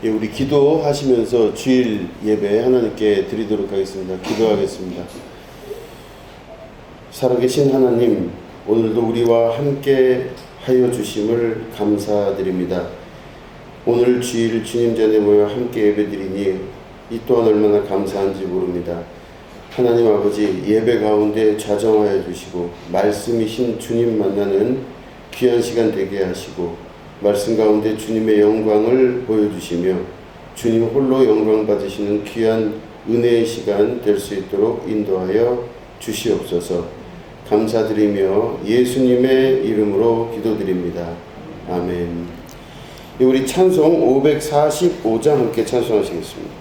예, 우리 기도하시면서 주일 예배 하나님께 드리도록 하겠습니다. 기도하겠습니다. 살아계신 하나님, 오늘도 우리와 함께 하여 주심을 감사드립니다. 오늘 주일 주님 전에 모여 함께 예배드리니 이 또한 얼마나 감사한지 모릅니다. 하나님 아버지, 예배 가운데 좌정하여 주시고 말씀이신 주님 만나는 귀한 시간 되게 하시고 말씀 가운데 주님의 영광을 보여주시며 주님 홀로 영광 받으시는 귀한 은혜의 시간 될 수 있도록 인도하여 주시옵소서. 감사드리며 예수님의 이름으로 기도드립니다. 아멘. 우리 찬송 545장 함께 찬송하시겠습니다.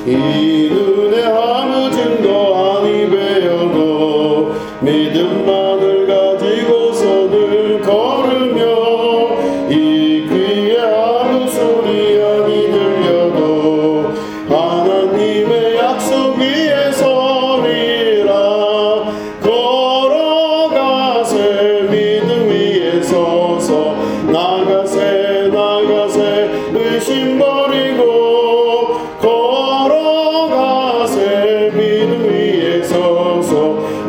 이 눈에 아무 증거 아니 배어도 믿음만을 가지고서 늘 걸으며 이 귀에 아무 소리 아니 들려도 하나님의 약속 위에 서리라. 걸어가세 믿음 위에 서서 나가세 나가세 의심 버리고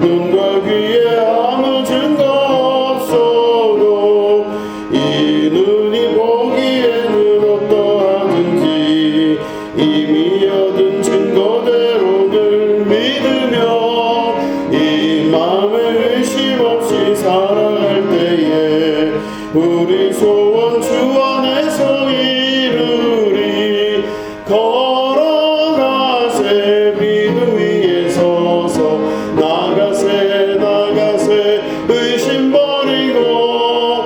눈과 귀에 아무 증거 없어도 이 눈이 보기에는 어떠하든지 이미 얻은 증거대로 늘 믿으며 이 마음에 의심 없이 살아갈 때에 우리 소원 주 안에서 이루리. 걸어가세 믿음 위에 서서 나가세 나가세 의심 버리고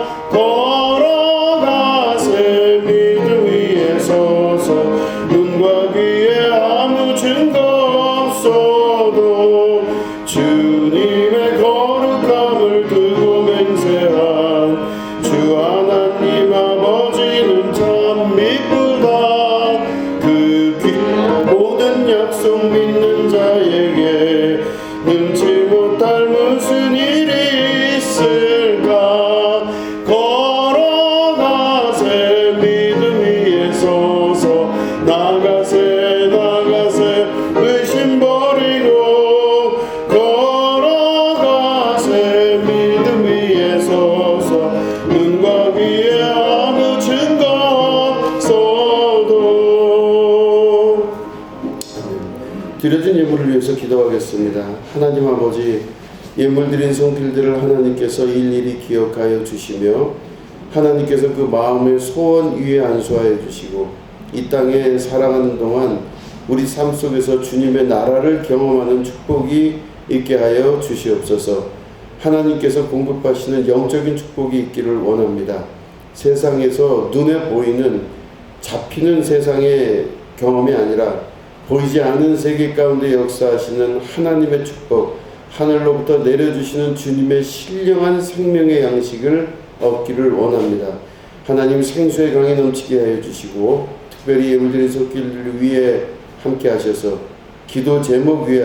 걸어가세 믿음 위에 서서 눈과 귀에 아무 증거 없어도 주님의 거룩함을 두고 맹세한 주 하나님 아버지는 참 미쁘다. 그 모든 약속 믿는 자에게 능치 못할 무슨 일이 있을까. 걸어가세 믿음 위에 서서 나가세 나가세 의심 버리고 걸어가세 믿음 위에 서서 눈과 귀에 아무 증거 없어도. 드려진 예물을 위해서 기도하겠습니다. 하나님 아버지, 예물 드린 손길들을 하나님께서 일일이 기억하여 주시며 하나님께서 그 마음의 소원 위에 안수하여 주시고 이 땅에 살아가는 동안 우리 삶 속에서 주님의 나라를 경험하는 축복이 있게 하여 주시옵소서. 하나님께서 공급하시는 영적인 축복이 있기를 원합니다. 세상에서 눈에 보이는 잡히는 세상의 경험이 아니라 보이지 않는 세계 가운데 역사하시는 하나님의 축복, 하늘로부터 내려주시는 주님의 신령한 생명의 양식을 얻기를 원합니다. 하나님 생수의 강이 넘치게 하여 주시고 특별히 예물드린 손길을 위해 함께 하셔서 기도 제목 위에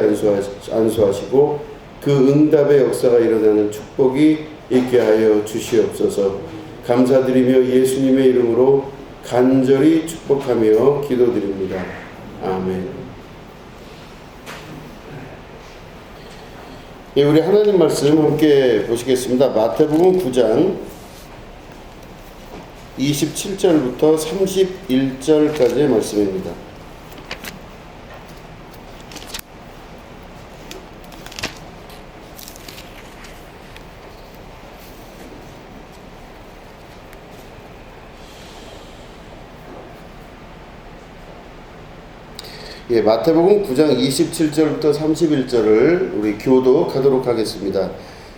안수하시고 그 응답의 역사가 일어나는 축복이 있게 하여 주시옵소서. 감사드리며 예수님의 이름으로 간절히 축복하며 기도드립니다. 아멘. 예, 우리 하나님 말씀 함께 보시겠습니다. 마태복음 9장 27절부터 31절까지의 말씀입니다. 예, 마태복음 9장 27절부터 31절을 우리 교독하도록 하겠습니다.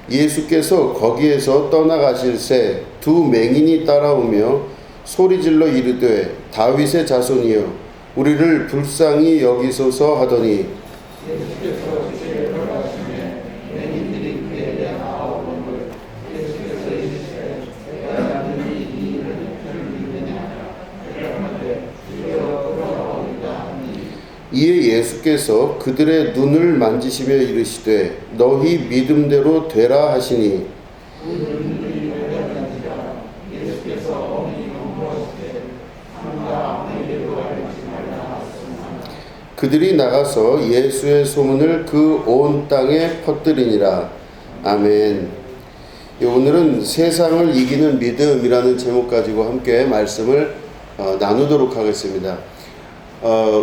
예수께서 거기에서 떠나가실새 두 맹인이 따라오며 소리질러 이르되 다윗의 자손이여 우리를 불쌍히 여기소서 하더니 이에 예수께서 그들의 눈을 만지시며 이르시되 너희 믿음대로 되라 하시니 그들이 나가서 예수의 소문을 그 온 땅에 퍼뜨리니라. 아멘. 오늘은 세상을 이기는 믿음이라는 제목 가지고 함께 말씀을 나누도록 하겠습니다.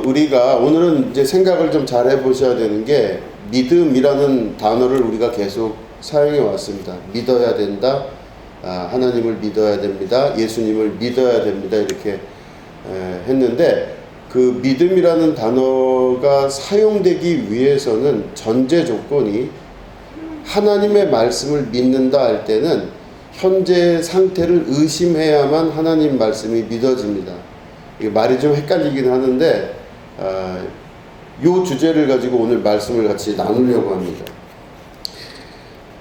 우리가 오늘은 이제 생각을 좀 잘 해보셔야 되는 게 믿음이라는 단어를 우리가 계속 사용해 왔습니다. 믿어야 된다. 하나님을 믿어야 됩니다. 예수님을 믿어야 됩니다. 이렇게 했는데 그 믿음이라는 단어가 사용되기 위해서는 전제 조건이 하나님의 말씀을 믿는다 할 때는 현재 상태를 의심해야만 하나님 말씀이 믿어집니다. 이게 말이 좀 헷갈리긴 하는데 이 주제를 가지고 오늘 말씀을 같이 나누려고 합니다.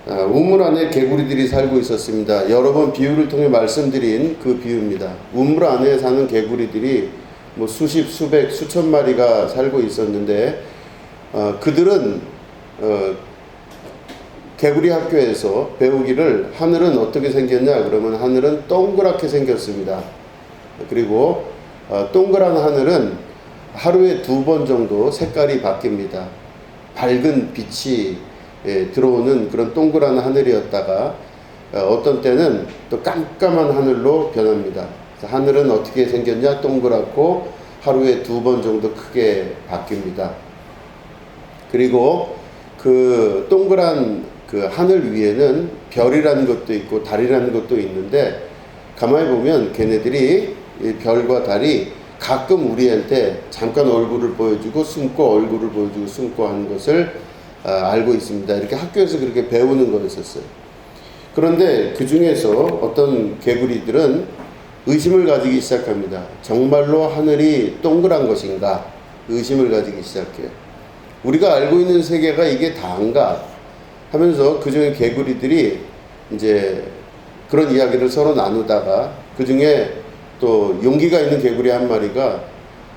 우물 안에 개구리들이 살고 있었습니다. 여러 번 비유를 통해 말씀드린 그 비유입니다. 우물 안에 사는 개구리들이 뭐 수십, 수백, 수천 마리가 살고 있었는데 그들은 개구리 학교에서 배우기를 하늘은 어떻게 생겼냐 그러면 하늘은 동그랗게 생겼습니다. 그리고 동그란 하늘은 하루에 2번 정도 색깔이 바뀝니다. 밝은 빛이 들어오는 그런 동그란 하늘이었다가 어떤 때는 또 깜깜한 하늘로 변합니다. 하늘은 어떻게 생겼냐? 동그랗고 하루에 2번 정도 크게 바뀝니다. 그리고 그 동그란 그 하늘 위에는 별이라는 것도 있고 달이라는 것도 있는데 가만히 보면 걔네들이 별과 달이 가끔 우리한테 잠깐 얼굴을 보여주고 숨고 얼굴을 보여주고 숨고 하는 것을 알고 있습니다. 이렇게 학교에서 그렇게 배우는 거였었어요. 그런데 그 중에서 어떤 개구리들은 의심을 가지기 시작합니다. 정말로 하늘이 동그란 것인가? 의심을 가지기 시작해요. 우리가 알고 있는 세계가 이게 다인가? 하면서 그 중에 개구리들이 이제 그런 이야기를 서로 나누다가 그 중에 또 용기가 있는 개구리 한 마리가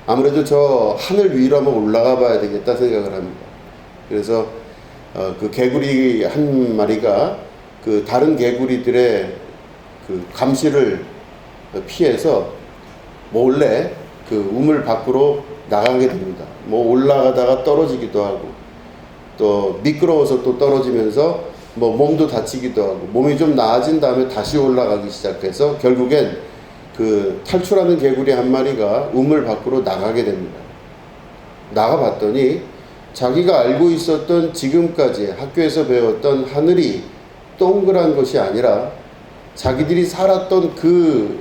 아무래도 저 하늘 위로 한번 올라가 봐야 되겠다 생각을 합니다. 그래서 그 개구리 한 마리가 그 다른 개구리들의 그 감시를 피해서 몰래 그 우물 밖으로 나가게 됩니다. 뭐 올라가다가 떨어지기도 하고 또 미끄러워서 또 떨어지면서 뭐 몸도 다치기도 하고 몸이 좀 나아진 다음에 다시 올라가기 시작해서 결국엔 그 탈출하는 개구리 한 마리가 우물 밖으로 나가게 됩니다. 나가봤더니 자기가 알고 있었던 지금까지 학교에서 배웠던 하늘이 동그란 것이 아니라 자기들이 살았던 그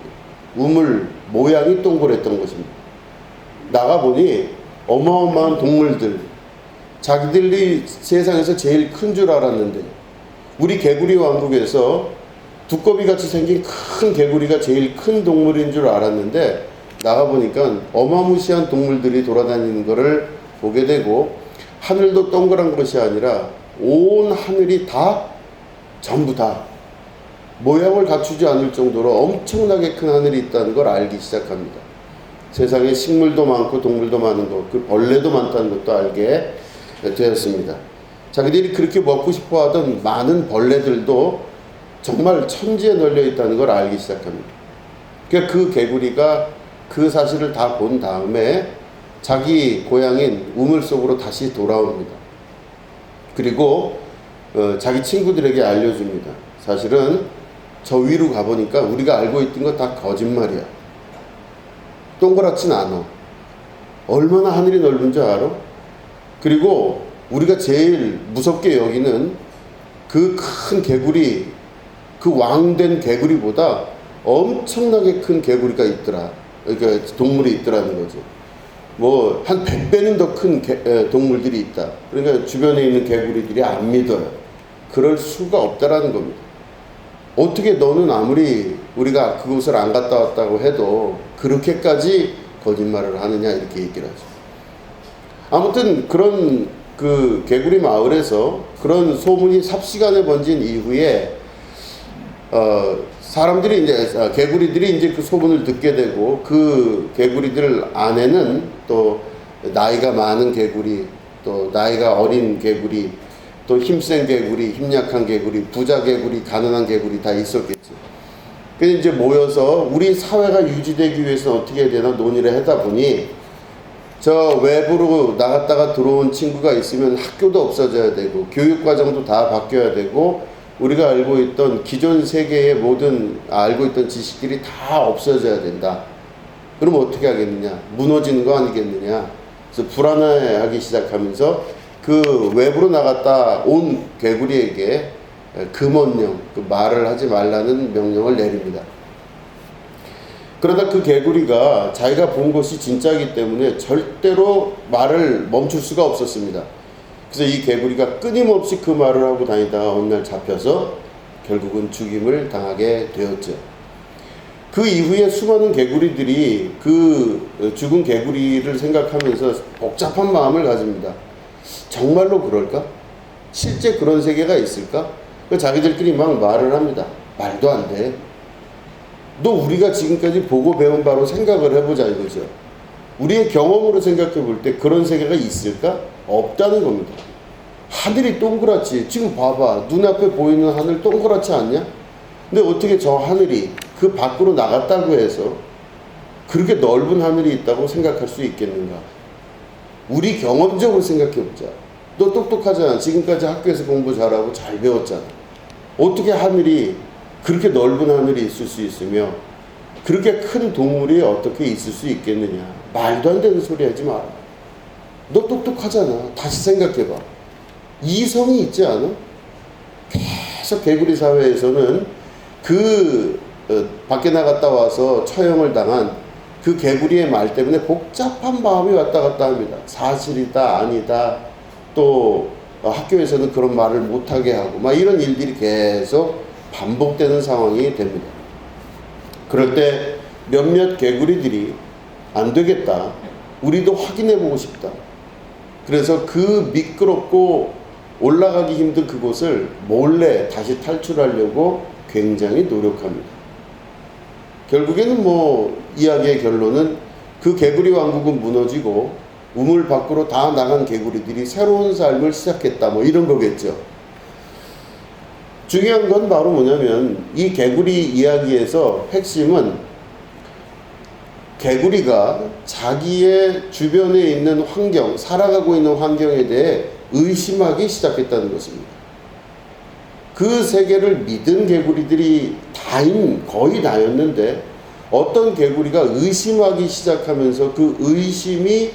우물 모양이 동그랬던 것입니다. 나가보니 어마어마한 동물들, 자기들이 세상에서 제일 큰 줄 알았는데 우리 개구리 왕국에서 두꺼비같이 생긴 큰 개구리가 제일 큰 동물인 줄 알았는데 나가보니까 어마무시한 동물들이 돌아다니는 것을 보게 되고 하늘도 동그란 것이 아니라 온 하늘이 다 전부 다 모양을 갖추지 않을 정도로 엄청나게 큰 하늘이 있다는 걸 알기 시작합니다. 세상에 식물도 많고 동물도 많은 것, 그 벌레도 많다는 것도 알게 되었습니다. 자기들이 그렇게 먹고 싶어 하던 많은 벌레들도 정말 천지에 널려 있다는 걸 알기 시작합니다. 그러니까 그 개구리가 그 사실을 다 본 다음에 자기 고향인 우물 속으로 다시 돌아옵니다. 그리고 자기 친구들에게 알려줍니다. 사실은 저 위로 가보니까 우리가 알고 있던 거 다 거짓말이야. 동그랗진 않아. 얼마나 하늘이 넓은 줄 알아? 그리고 우리가 제일 무섭게 여기는 그 큰 개구리, 그 왕된 개구리보다 엄청나게 큰 개구리가 있더라. 그러니까 동물이 있더라는 거죠. 뭐 한 100배는 더 큰 동물들이 있다. 그러니까 주변에 있는 개구리들이 안 믿어요. 그럴 수가 없다라는 겁니다. 어떻게 너는 아무리 우리가 그곳을 안 갔다 왔다고 해도 그렇게까지 거짓말을 하느냐 이렇게 얘기를 하죠. 아무튼 그런 그 개구리 마을에서 그런 소문이 삽시간에 번진 이후에 사람들이 이제 개구리들이 이제 그 소문을 듣게 되고 그 개구리들 안에는 또 나이가 많은 개구리, 또 나이가 어린 개구리, 또 힘센 개구리, 힘약한 개구리, 부자 개구리, 가난한 개구리 다 있었겠죠. 그래서 이제 모여서 우리 사회가 유지되기 위해서 어떻게 해야 되나 논의를 하다 보니 저 외부로 나갔다가 들어온 친구가 있으면 학교도 없어져야 되고 교육과정도 다 바뀌어야 되고 우리가 알고 있던 기존 세계의 모든 알고 있던 지식들이 다 없어져야 된다. 그럼 어떻게 하겠느냐? 무너지는 거 아니겠느냐? 그래서 불안해하기 시작하면서 그 외부로 나갔다 온 개구리에게 금원령, 그 말을 하지 말라는 명령을 내립니다. 그러다 그 개구리가 자기가 본 것이 진짜이기 때문에 절대로 말을 멈출 수가 없었습니다. 그래서 이 개구리가 끊임없이 그 말을 하고 다니다가 어느 날 잡혀서 결국은 죽임을 당하게 되었죠. 그 이후에 수많은 개구리들이 그 죽은 개구리를 생각하면서 복잡한 마음을 가집니다. 정말로 그럴까? 실제 그런 세계가 있을까? 자기들끼리 막 말을 합니다. 말도 안 돼. 너 우리가 지금까지 보고 배운 바로 생각을 해보자 이거죠. 우리의 경험으로 생각해 볼 때 그런 세계가 있을까? 없다는 겁니다. 하늘이 동그랗지. 지금 봐봐. 눈앞에 보이는 하늘 동그랗지 않냐? 근데 어떻게 저 하늘이 그 밖으로 나갔다고 해서 그렇게 넓은 하늘이 있다고 생각할 수 있겠는가? 우리 경험적으로 생각해 보자. 너 똑똑하잖아. 지금까지 학교에서 공부 잘하고 잘 배웠잖아. 어떻게 하늘이 그렇게 넓은 하늘이 있을 수 있으며 그렇게 큰 동물이 어떻게 있을 수 있겠느냐? 말도 안 되는 소리 하지 마라. 너 똑똑하잖아. 다시 생각해봐. 이성이 있지 않아? 계속 개구리 사회에서는 밖에 나갔다 와서 처형을 당한 그 개구리의 말 때문에 복잡한 마음이 왔다 갔다 합니다. 사실이다, 아니다. 또 학교에서는 그런 말을 못하게 하고 막 이런 일들이 계속 반복되는 상황이 됩니다. 그럴 때 몇몇 개구리들이 안 되겠다. 우리도 확인해 보고 싶다. 그래서 그 미끄럽고 올라가기 힘든 그곳을 몰래 다시 탈출하려고 굉장히 노력합니다. 결국에는 이야기의 결론은 그 개구리 왕국은 무너지고 우물 밖으로 다 나간 개구리들이 새로운 삶을 시작했다. 이런 거겠죠. 중요한 건 바로 뭐냐면 이 개구리 이야기에서 핵심은 개구리가 자기의 주변에 있는 환경, 살아가고 있는 환경에 대해 의심하기 시작했다는 것입니다. 그 세계를 믿은 개구리들이 거의 다였는데 어떤 개구리가 의심하기 시작하면서 그 의심이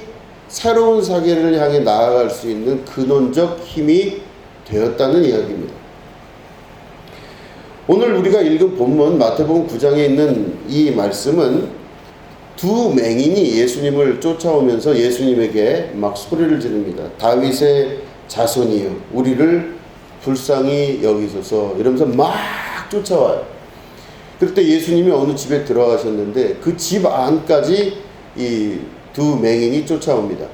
새로운 세계를 향해 나아갈 수 있는 근원적 힘이 되었다는 이야기입니다. 오늘 우리가 읽은 본문 마태복음 9장에 있는 이 말씀은 두 맹인이 예수님을 쫓아오면서 예수님에게 막 소리를 지릅니다. 다윗의 자손이여 우리를 불쌍히 여기소서 이러면서 막 쫓아와요. 그럴 때 예수님이 어느 집에 들어가셨는데 그 집 안까지 이 두 맹인이 쫓아옵니다.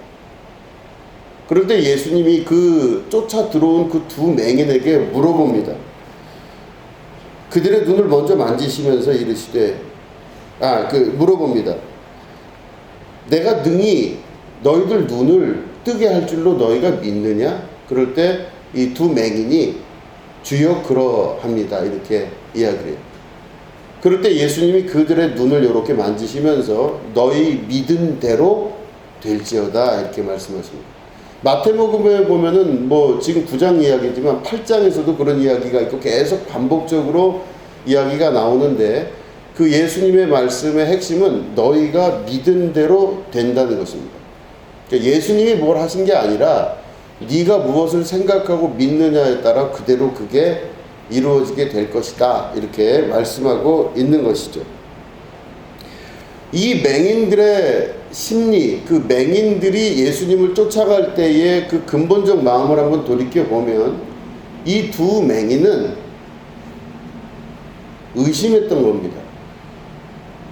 그럴 때 예수님이 그 쫓아 들어온 그 두 맹인에게 물어봅니다. 그들의 눈을 먼저 만지시면서 이르시되 물어봅니다. 내가 능히 너희들 눈을 뜨게 할 줄로 너희가 믿느냐? 그럴 때 이 두 맹인이 주여 그러합니다. 이렇게 이야기를 해요. 그럴 때 예수님이 그들의 눈을 이렇게 만지시면서 너희 믿은 대로 될지어다 이렇게 말씀하십니다. 마태복음에 보면은 지금 9장 이야기지만 8장에서도 그런 이야기가 있고 계속 반복적으로 이야기가 나오는데 그 예수님의 말씀의 핵심은 너희가 믿은 대로 된다는 것입니다. 그러니까 예수님이 뭘 하신 게 아니라 네가 무엇을 생각하고 믿느냐에 따라 그대로 그게 이루어지게 될 것이다 이렇게 말씀하고 있는 것이죠. 이 맹인들의 심리, 그 맹인들이 예수님을 쫓아갈 때의 그 근본적 마음을 한번 돌이켜보면 이 두 맹인은 의심했던 겁니다.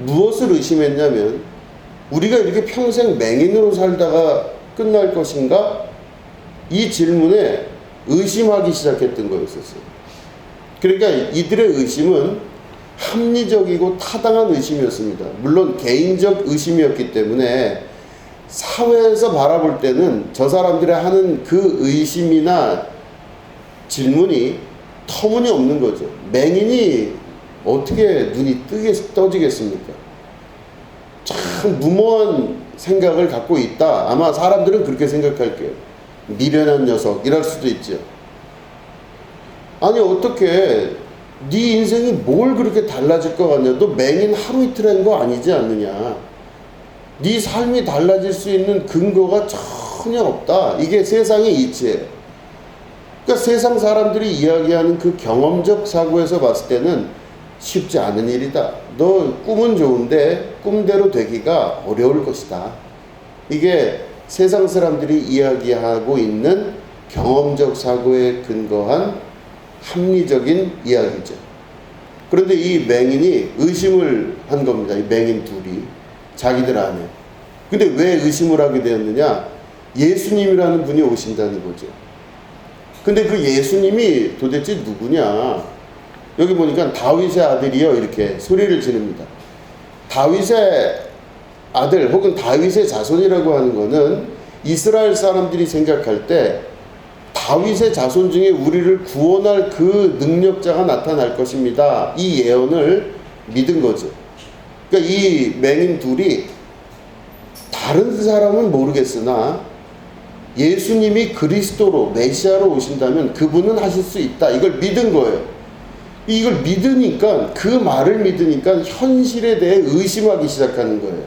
무엇을 의심했냐면 우리가 이렇게 평생 맹인으로 살다가 끝날 것인가? 이 질문에 의심하기 시작했던 거였었어요. 그러니까 이들의 의심은 합리적이고 타당한 의심이었습니다. 물론 개인적 의심이었기 때문에 사회에서 바라볼 때는 저 사람들이 하는 그 의심이나 질문이 터무니없는 거죠. 맹인이 어떻게 눈이 떠지겠습니까? 참 무모한 생각을 갖고 있다. 아마 사람들은 그렇게 생각할 거예요. 미련한 녀석 이럴 수도 있죠. 아니 어떻게 네 인생이 뭘 그렇게 달라질 것 같냐. 너 맹인 하루 이틀 한 거 아니지 않느냐. 네 삶이 달라질 수 있는 근거가 전혀 없다. 이게 세상의 이치예요. 그러니까 세상 사람들이 이야기하는 그 경험적 사고에서 봤을 때는 쉽지 않은 일이다. 너 꿈은 좋은데 꿈대로 되기가 어려울 것이다. 이게 세상 사람들이 이야기하고 있는 경험적 사고에 근거한 합리적인 이야기죠. 그런데 이 맹인이 의심을 한 겁니다. 이 맹인 둘이 자기들 안에. 근데 왜 의심을 하게 되었느냐? 예수님이라는 분이 오신다는 거죠. 근데 그 예수님이 도대체 누구냐? 여기 보니까 다윗의 아들이요 이렇게 소리를 지릅니다. 다윗의 아들 혹은 다윗의 자손이라고 하는 것은 이스라엘 사람들이 생각할 때 다윗의 자손 중에 우리를 구원할 그 능력자가 나타날 것입니다. 이 예언을 믿은 거죠. 그러니까 이 맹인 둘이 다른 사람은 모르겠으나 예수님이 그리스도로 메시아로 오신다면 그분은 하실 수 있다. 이걸 믿은 거예요. 이걸 믿으니까 그 말을 믿으니까 현실에 대해 의심하기 시작하는 거예요.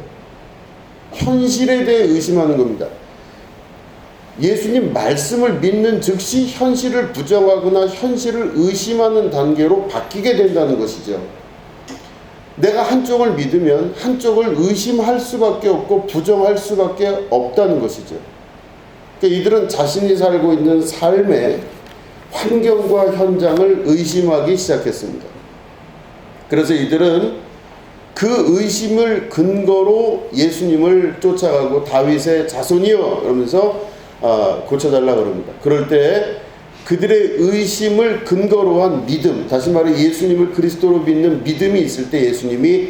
현실에 대해 의심하는 겁니다. 예수님 말씀을 믿는 즉시 현실을 부정하거나 현실을 의심하는 단계로 바뀌게 된다는 것이죠. 내가 한쪽을 믿으면 한쪽을 의심할 수밖에 없고 부정할 수밖에 없다는 것이죠. 그러니까 이들은 자신이 살고 있는 삶의 환경과 현장을 의심하기 시작했습니다. 그래서 이들은 그 의심을 근거로 예수님을 쫓아가고 다윗의 자손이여 이러면서 고쳐달라 그럽니다. 그럴 때 그들의 의심을 근거로 한 믿음, 다시 말해 예수님을 그리스도로 믿는 믿음이 있을 때 예수님이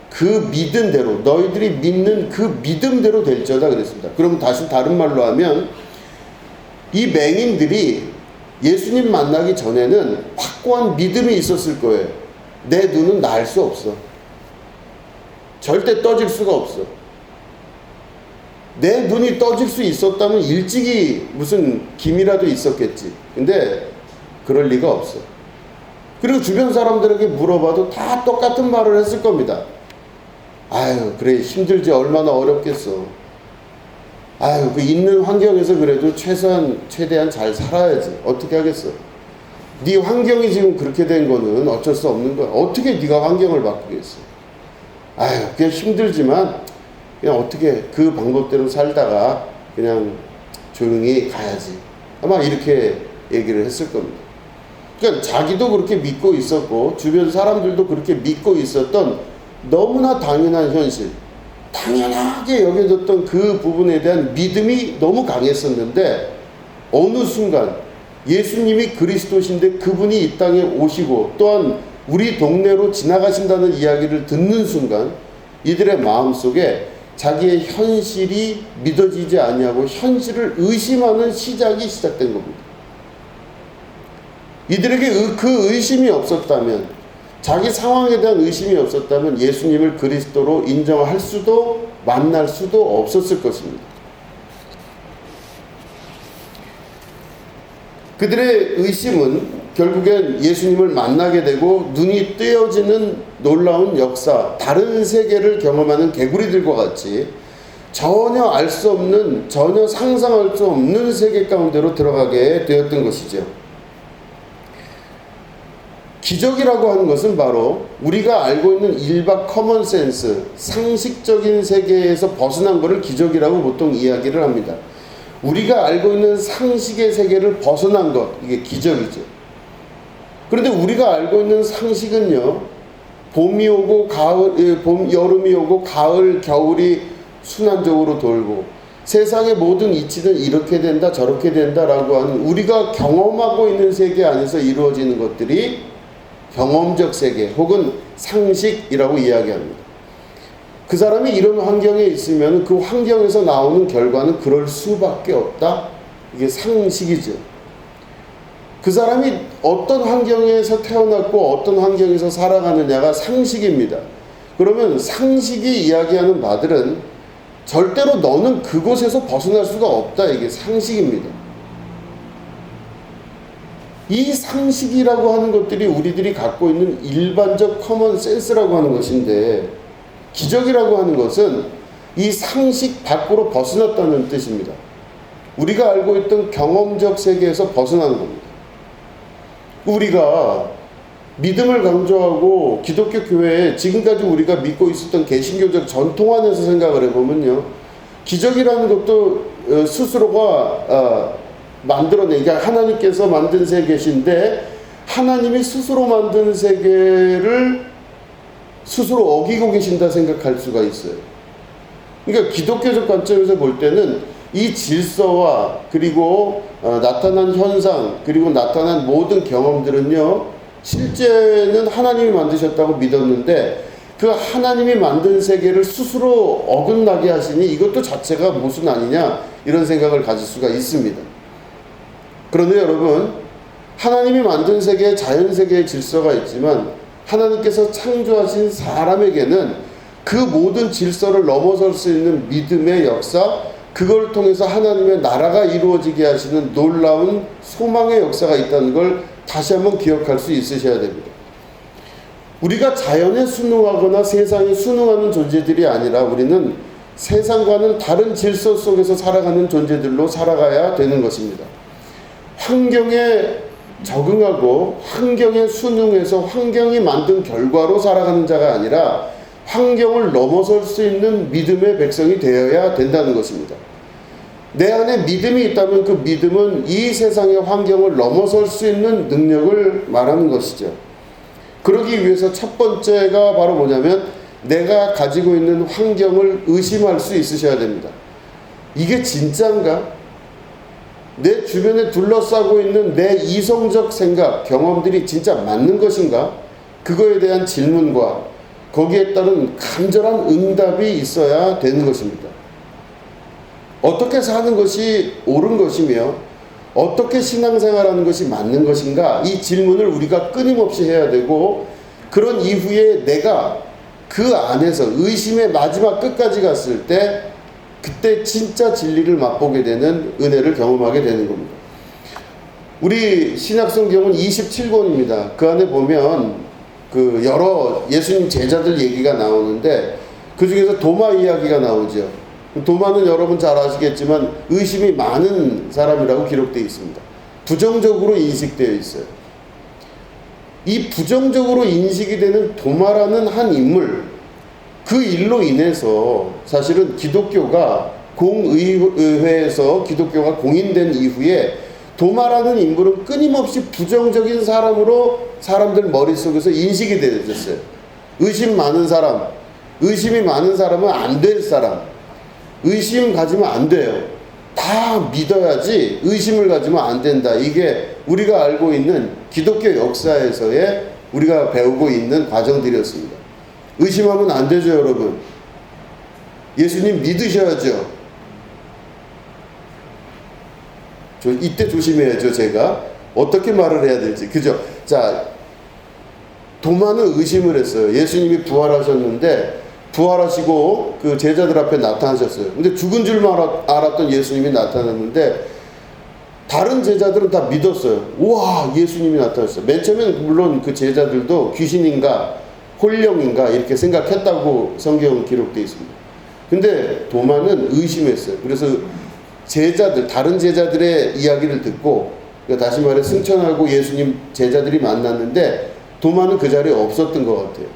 그 믿은 대로 너희들이 믿는 그 믿음대로 될지어다 그랬습니다. 그럼 다시 다른 말로 하면 이 맹인들이 예수님 만나기 전에는 확고한 믿음이 있었을 거예요. 내 눈은 날 수 없어. 절대 떠질 수가 없어. 내 눈이 떠질 수 있었다면 일찍이 무슨 김이라도 있었겠지. 근데 그럴 리가 없어. 그리고 주변 사람들에게 물어봐도 다 똑같은 말을 했을 겁니다. 아유 그래 힘들지 얼마나 어렵겠어. 아유 그 있는 환경에서 그래도 최대한 잘 살아야지. 어떻게 하겠어. 네 환경이 지금 그렇게 된 거는 어쩔 수 없는 거야. 어떻게 네가 환경을 바꾸겠어. 아유 그냥 힘들지만 그냥 어떻게 그 방법대로 살다가 그냥 조용히 가야지. 아마 이렇게 얘기를 했을 겁니다. 그러니까 자기도 그렇게 믿고 있었고 주변 사람들도 그렇게 믿고 있었던 너무나 당연한 현실, 당연하게 여겨졌던 그 부분에 대한 믿음이 너무 강했었는데 어느 순간 예수님이 그리스도신데 그분이 이 땅에 오시고 또한 우리 동네로 지나가신다는 이야기를 듣는 순간 이들의 마음속에 자기의 현실이 믿어지지 아니하고 현실을 의심하는 시작이 시작된 겁니다. 이들에게 그 의심이 없었다면, 자기 상황에 대한 의심이 없었다면 예수님을 그리스도로 인정할 수도 만날 수도 없었을 것입니다. 그들의 의심은 결국엔 예수님을 만나게 되고 눈이 뜨여지는 놀라운 역사, 다른 세계를 경험하는 개구리들과 같이 전혀 알 수 없는, 전혀 상상할 수 없는 세계 가운데로 들어가게 되었던 것이죠. 기적이라고 하는 것은 바로 우리가 알고 있는 일반 커먼 센스, 상식적인 세계에서 벗어난 것을 기적이라고 보통 이야기를 합니다. 우리가 알고 있는 상식의 세계를 벗어난 것, 이게 기적이죠. 그런데 우리가 알고 있는 상식은요, 봄이 오고 여름이 오고 가을, 겨울이 순환적으로 돌고 세상의 모든 이치는 이렇게 된다 저렇게 된다라고 하는 우리가 경험하고 있는 세계 안에서 이루어지는 것들이 경험적 세계 혹은 상식이라고 이야기합니다. 그 사람이 이런 환경에 있으면 그 환경에서 나오는 결과는 그럴 수밖에 없다. 이게 상식이죠. 그 사람이 어떤 환경에서 태어났고 어떤 환경에서 살아가느냐가 상식입니다. 그러면 상식이 이야기하는 바들은 절대로 너는 그곳에서 벗어날 수가 없다. 이게 상식입니다. 이 상식이라고 하는 것들이 우리들이 갖고 있는 일반적 커먼 센스라고 하는 것인데, 기적이라고 하는 것은 이 상식 밖으로 벗어났다는 뜻입니다. 우리가 알고 있던 경험적 세계에서 벗어나는 겁니다. 우리가 믿음을 강조하고 기독교 교회에 지금까지 우리가 믿고 있었던 개신교적 전통 안에서 생각을 해보면요, 기적이라는 것도 스스로가 만들어낸, 그러니까 하나님께서 만든 세계신데 하나님이 스스로 만든 세계를 스스로 어기고 계신다 생각할 수가 있어요. 그러니까 기독교적 관점에서 볼 때는 이 질서와 그리고 나타난 현상 그리고 나타난 모든 경험들은요, 실제는 하나님이 만드셨다고 믿었는데 그 하나님이 만든 세계를 스스로 어긋나게 하시니 이것도 자체가 모순 아니냐, 이런 생각을 가질 수가 있습니다. 그런데 여러분, 하나님이 만든 세계에 자연세계의 질서가 있지만 하나님께서 창조하신 사람에게는 그 모든 질서를 넘어설 수 있는 믿음의 역사, 그걸 통해서 하나님의 나라가 이루어지게 하시는 놀라운 소망의 역사가 있다는 걸 다시 한번 기억할 수 있으셔야 됩니다. 우리가 자연에 순응하거나 세상에 순응하는 존재들이 아니라 우리는 세상과는 다른 질서 속에서 살아가는 존재들로 살아가야 되는 것입니다. 환경에 적응하고 환경에 순응해서 환경이 만든 결과로 살아가는 자가 아니라 환경을 넘어설 수 있는 믿음의 백성이 되어야 된다는 것입니다. 내 안에 믿음이 있다면 그 믿음은 이 세상의 환경을 넘어설 수 있는 능력을 말하는 것이죠. 그러기 위해서 첫 번째가 바로 뭐냐면 내가 가지고 있는 환경을 의심할 수 있으셔야 됩니다. 이게 진짠가? 내 주변에 둘러싸고 있는 내 이성적 생각, 경험들이 진짜 맞는 것인가? 그거에 대한 질문과 거기에 따른 간절한 응답이 있어야 되는 것입니다. 어떻게 사는 것이 옳은 것이며 어떻게 신앙생활하는 것이 맞는 것인가? 이 질문을 우리가 끊임없이 해야 되고, 그런 이후에 내가 그 안에서 의심의 마지막 끝까지 갔을 때 그때 진짜 진리를 맛보게 되는 은혜를 경험하게 되는 겁니다. 우리 신약성경은 27권입니다. 그 안에 보면 그 여러 예수님 제자들 얘기가 나오는데 그 중에서 도마 이야기가 나오죠. 도마는 여러분 잘 아시겠지만 의심이 많은 사람이라고 기록되어 있습니다. 부정적으로 인식되어 있어요. 이 부정적으로 인식이 되는 도마라는 한 인물, 그 일로 인해서 사실은 기독교가 공의회에서 기독교가 공인된 이후에 도마라는 인물은 끊임없이 부정적인 사람으로 사람들 머릿속에서 인식이 되어졌어요. 의심 많은 사람, 의심이 많은 사람은 안 될 사람, 의심 가지면 안 돼요. 다 믿어야지 의심을 가지면 안 된다. 이게 우리가 알고 있는 기독교 역사에서의 우리가 배우고 있는 과정들이었습니다. 의심하면 안 되죠, 여러분. 예수님 믿으셔야죠. 이때 조심해야죠, 제가. 어떻게 말을 해야 될지. 그죠? 자, 도마는 의심을 했어요. 예수님이 부활하셨는데, 부활하시고 그 제자들 앞에 나타나셨어요. 근데 죽은 줄만 알았던 예수님이 나타났는데, 다른 제자들은 다 믿었어요. 우와, 예수님이 나타났어요. 맨 처음에는 물론 그 제자들도 귀신인가, 홀령인가 이렇게 생각했다고 성경은 기록되어 있습니다. 근데 도마는 의심했어요. 그래서 제자들, 다른 제자들의 이야기를 듣고, 그러니까 다시 말해 승천하고 예수님 제자들이 만났는데 도마는 그 자리에 없었던 것 같아요.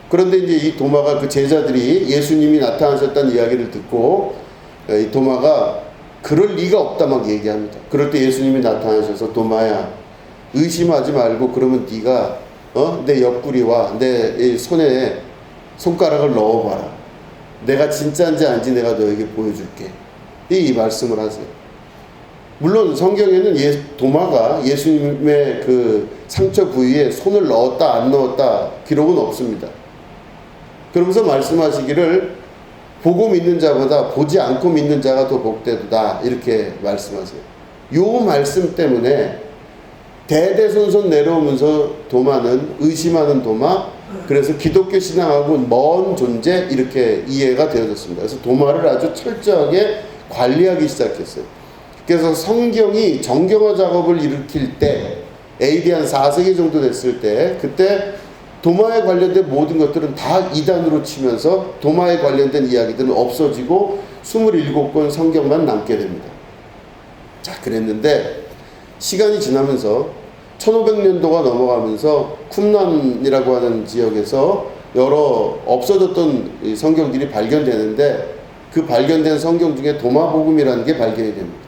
그런데 이제 이 도마가 그 제자들이 예수님이 나타나셨다는 이야기를 듣고 이 도마가 그럴 리가 없다 막 얘기합니다. 그럴 때 예수님이 나타나셔서 도마야, 의심하지 말고 그러면 네가 내 옆구리와 내 손에 손가락을 넣어봐라. 내가 진짜인지 아닌지 내가 너에게 보여줄게. 이 말씀을 하세요. 물론 성경에는 도마가 예수님의 그 상처 부위에 손을 넣었다 안 넣었다 기록은 없습니다. 그러면서 말씀하시기를 보고 믿는 자보다 보지 않고 믿는 자가 더 복되도다, 이렇게 말씀하세요. 요 말씀 때문에 대대손손 내려오면서 도마는 의심하는 도마, 그래서 기독교 신앙하고 먼 존재, 이렇게 이해가 되어졌습니다. 그래서 도마를 아주 철저하게 관리하기 시작했어요. 그래서 성경이 정경화 작업을 일으킬 때, AD 한 4세기 정도 됐을 때, 그때 도마에 관련된 모든 것들은 다 이단으로 치면서 도마에 관련된 이야기들은 없어지고 27권 성경만 남게 됩니다. 자, 그랬는데 시간이 지나면서 1500년도가 넘어가면서 쿰란이라고 하는 지역에서 여러 없어졌던 성경들이 발견되는데, 그 발견된 성경 중에 도마복음이라는 게 발견이 됩니다.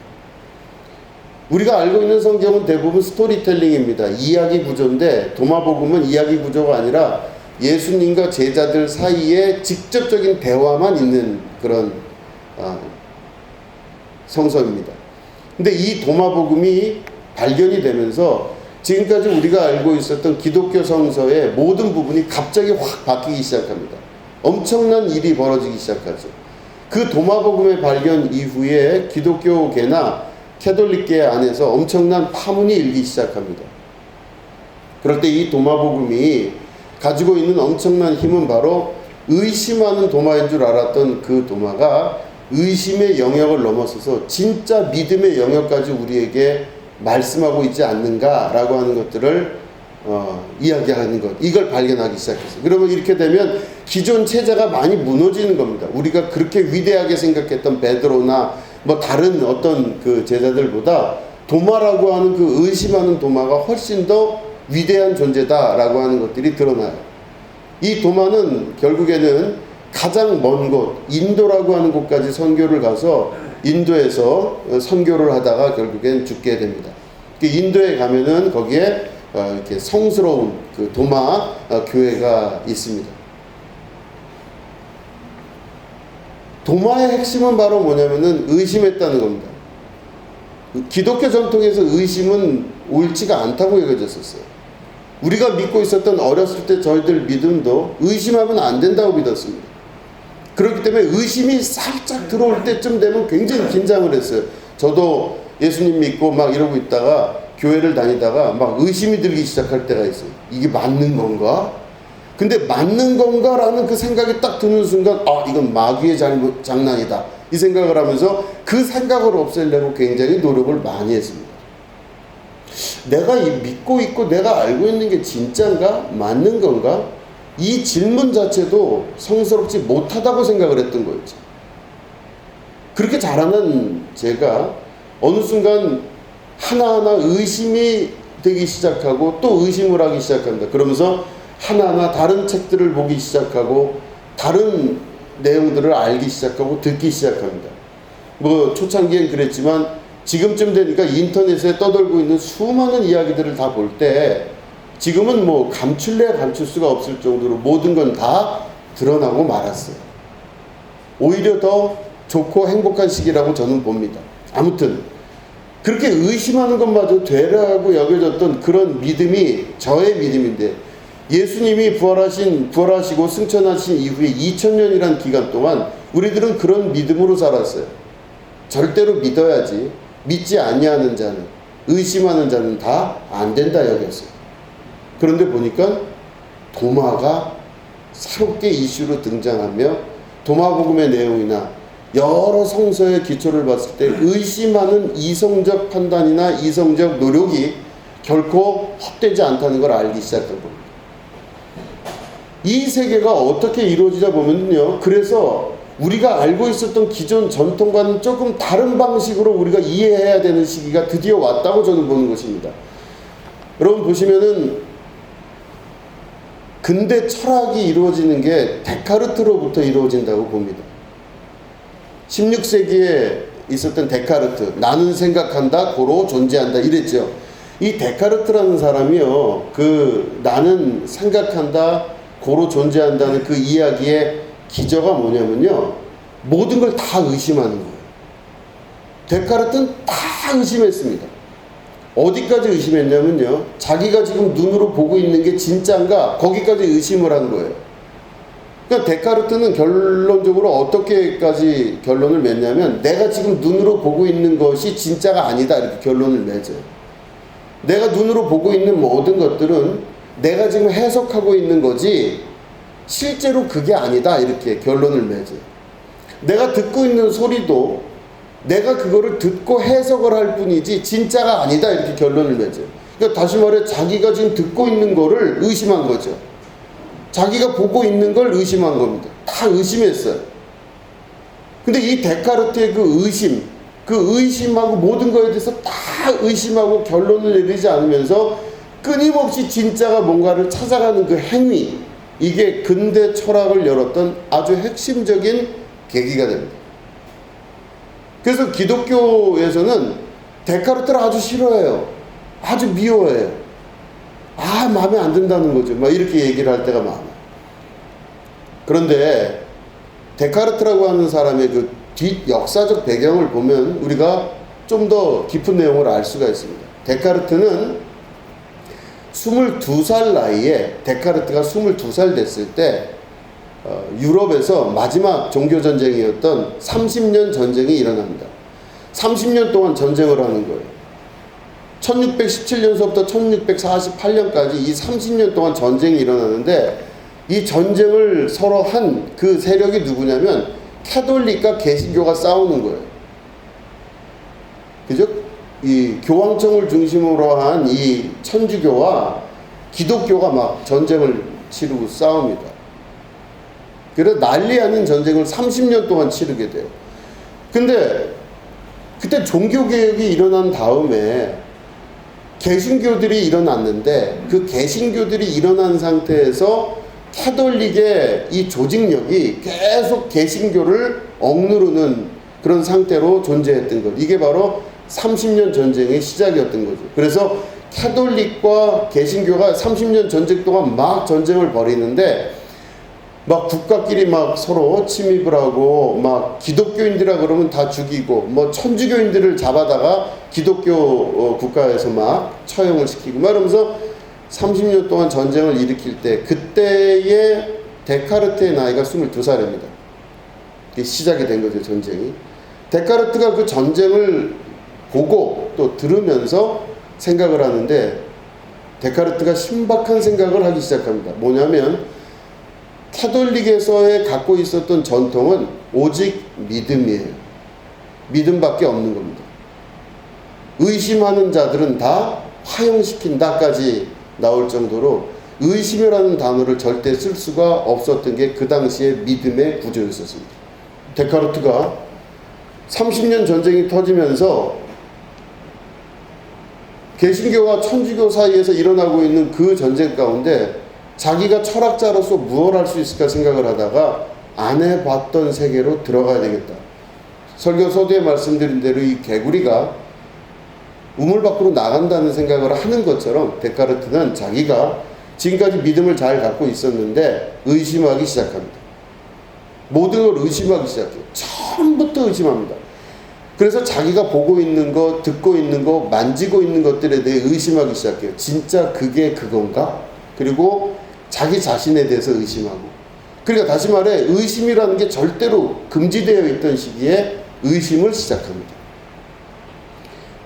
우리가 알고 있는 성경은 대부분 스토리텔링입니다. 이야기 구조인데 도마복음은 이야기 구조가 아니라 예수님과 제자들 사이에 직접적인 대화만 있는 그런 성서입니다. 근데 이 도마복음이 발견이 되면서 지금까지 우리가 알고 있었던 기독교 성서의 모든 부분이 갑자기 확 바뀌기 시작합니다. 엄청난 일이 벌어지기 시작하죠. 그 도마복음의 발견 이후에 기독교계나 캐톨릭계 안에서 엄청난 파문이 일기 시작합니다. 그럴 때 이 도마복음이 가지고 있는 엄청난 힘은 바로 의심하는 도마인 줄 알았던 그 도마가 의심의 영역을 넘어서서 진짜 믿음의 영역까지 우리에게 말씀하고 있지 않는가라고 하는 것들을 이야기하는 것, 이걸 발견하기 시작했어요. 그러면 이렇게 되면 기존 체제가 많이 무너지는 겁니다. 우리가 그렇게 위대하게 생각했던 베드로나 뭐 다른 어떤 그 제자들보다 도마라고 하는 그 의심하는 도마가 훨씬 더 위대한 존재다라고 하는 것들이 드러나요. 이 도마는 결국에는 가장 먼 곳, 인도라고 하는 곳까지 선교를 가서 인도에서 선교를 하다가 결국엔 죽게 됩니다. 인도에 가면은 거기에 이렇게 성스러운 그 도마 교회가 있습니다. 도마의 핵심은 바로 뭐냐면은 의심했다는 겁니다. 기독교 전통에서 의심은 옳지가 않다고 여겨졌었어요. 우리가 믿고 있었던 어렸을 때 저희들 믿음도 의심하면 안 된다고 믿었습니다. 그렇기 때문에 의심이 살짝 들어올 때쯤 되면 굉장히 긴장을 했어요. 저도 예수님 믿고 막 이러고 있다가 교회를 다니다가 막 의심이 들기 시작할 때가 있어요. 이게 맞는 건가? 근데 맞는 건가라는 그 생각이 딱 드는 순간, 이건 마귀의 장난이다, 이 생각을 하면서 그 생각을 없애려고 굉장히 노력을 많이 했습니다. 내가 믿고 있고 내가 알고 있는 게 진짜인가? 맞는 건가? 이 질문 자체도 성스럽지 못하다고 생각을 했던 거였죠. 그렇게 자라는 제가 어느 순간 하나하나 의심이 되기 시작하고 또 의심을 하기 시작합니다. 그러면서 하나하나 다른 책들을 보기 시작하고 다른 내용들을 알기 시작하고 듣기 시작합니다. 뭐 초창기엔 그랬지만 지금쯤 되니까 인터넷에 떠돌고 있는 수많은 이야기들을 다 볼 때 지금은 뭐 감출래야 감출 수가 없을 정도로 모든 건 다 드러나고 말았어요. 오히려 더 좋고 행복한 시기라고 저는 봅니다. 아무튼 그렇게 의심하는 것마저 되라고 여겨졌던 그런 믿음이 저의 믿음인데, 예수님이 부활하시고 승천하신 이후에 2000년이라는 기간 동안 우리들은 그런 믿음으로 살았어요. 절대로 믿어야지, 믿지 아니하는 자는, 의심하는 자는 다 안 된다 여겼어요. 그런데 보니까 도마가 새롭게 이슈로 등장하며 도마복음의 내용이나 여러 성서의 기초를 봤을 때 의심하는 이성적 판단이나 이성적 노력이 결코 헛되지 않다는 걸 알기 시작한 겁니다. 이 세계가 어떻게 이루어지다 보면요, 그래서 우리가 알고 있었던 기존 전통과는 조금 다른 방식으로 우리가 이해해야 되는 시기가 드디어 왔다고 저는 보는 것입니다. 여러분 보시면은 근대 철학이 이루어지는 게 데카르트로부터 이루어진다고 봅니다. 16세기에 있었던 데카르트, 나는 생각한다, 고로 존재한다, 이랬죠. 이 데카르트라는 사람이요, 그 나는 생각한다, 고로 존재한다는 그 이야기의 기저가 뭐냐면요, 모든 걸 다 의심하는 거예요. 데카르트는 다 의심했습니다. 어디까지 의심했냐면요, 자기가 지금 눈으로 보고 있는 게 진짜인가, 거기까지 의심을 한 거예요. 그러니까 데카르트는 결론적으로 어떻게까지 결론을 맺냐면 내가 지금 눈으로 보고 있는 것이 진짜가 아니다 이렇게 결론을 맺어요. 내가 눈으로 보고 있는 모든 것들은 내가 지금 해석하고 있는 거지 실제로 그게 아니다 이렇게 결론을 맺어요. 내가 듣고 있는 소리도 내가 그거를 듣고 해석을 할 뿐이지 진짜가 아니다 이렇게 결론을 맺어요. 그러니까 다시 말해 자기가 지금 듣고 있는 거를 의심한 거죠. 자기가 보고 있는 걸 의심한 겁니다. 다 의심했어요. 근데 이 데카르트의 그 의심하고 모든 거에 대해서 다 의심하고 결론을 내리지 않으면서 끊임없이 진짜가 뭔가를 찾아가는 그 행위, 이게 근대 철학을 열었던 아주 핵심적인 계기가 됩니다. 그래서 기독교에서는 데카르트를 아주 싫어해요. 아주 미워해요. 마음에 안 든다는 거죠. 막 이렇게 얘기를 할 때가 많아요. 그런데 데카르트라고 하는 사람의 그 뒷 역사적 배경을 보면 우리가 좀 더 깊은 내용을 알 수가 있습니다. 데카르트는 22살 나이에 데카르트가 22살 됐을 때 유럽에서 마지막 종교전쟁이었던 30년 전쟁이 일어납니다. 30년 동안 전쟁을 하는 거예요. 1617년서부터 1648년까지 이 30년 동안 전쟁이 일어나는데 이 전쟁을 서로 한 그 세력이 누구냐면 캐톨릭과 개신교가 싸우는 거예요. 그죠? 이 교황청을 중심으로 한 이 천주교와 기독교가 막 전쟁을 치르고 싸웁니다. 그래서 난리 아닌 전쟁을 30년 동안 치르게 돼요. 근데 그때 종교개혁이 일어난 다음에 개신교들이 일어났는데 그 개신교들이 일어난 상태에서 캐톨릭의 이 조직력이 계속 개신교를 억누르는 그런 상태로 존재했던 것. 이게 바로 30년 전쟁의 시작이었던 거죠. 그래서 캐톨릭과 개신교가 30년 전쟁 동안 막 전쟁을 벌이는데 막 국가끼리 막 서로 침입을 하고 막 기독교인들이라 그러면 다 죽이고 뭐 천주교인들을 잡아다가 기독교 국가에서 막 처형을 시키고 막 이러면서 30년 동안 전쟁을 일으킬 때 그때의 데카르트의 나이가 22살입니다. 이게 시작이 된 거죠, 전쟁이. 데카르트가 그 전쟁을 보고 또 들으면서 생각을 하는데 데카르트가 신박한 생각을 하기 시작합니다. 뭐냐면 캐톨릭에서의 갖고 있었던 전통은 오직 믿음이에요. 믿음밖에 없는 겁니다. 의심하는 자들은 다 화형시킨다까지 나올 정도로 의심이라는 단어를 절대 쓸 수가 없었던 게 그 당시의 믿음의 구조였었습니다. 데카르트가 30년 전쟁이 터지면서 개신교와 천주교 사이에서 일어나고 있는 그 전쟁 가운데 자기가 철학자로서 무엇을 할 수 있을까 생각을 하다가 안 해봤던 세계로 들어가야 되겠다. 설교 서두에 말씀드린 대로 이 개구리가 우물 밖으로 나간다는 생각을 하는 것처럼 데카르트는 자기가 지금까지 믿음을 잘 갖고 있었는데 의심하기 시작합니다. 모든 걸 의심하기 시작해요. 처음부터 의심합니다. 그래서 자기가 보고 있는 거, 듣고 있는 거, 만지고 있는 것들에 대해 의심하기 시작해요. 진짜 그게 그건가? 그리고 자기 자신에 대해서 의심하고. 그러니까 다시 말해 의심이라는 게 절대로 금지되어 있던 시기에 의심을 시작합니다.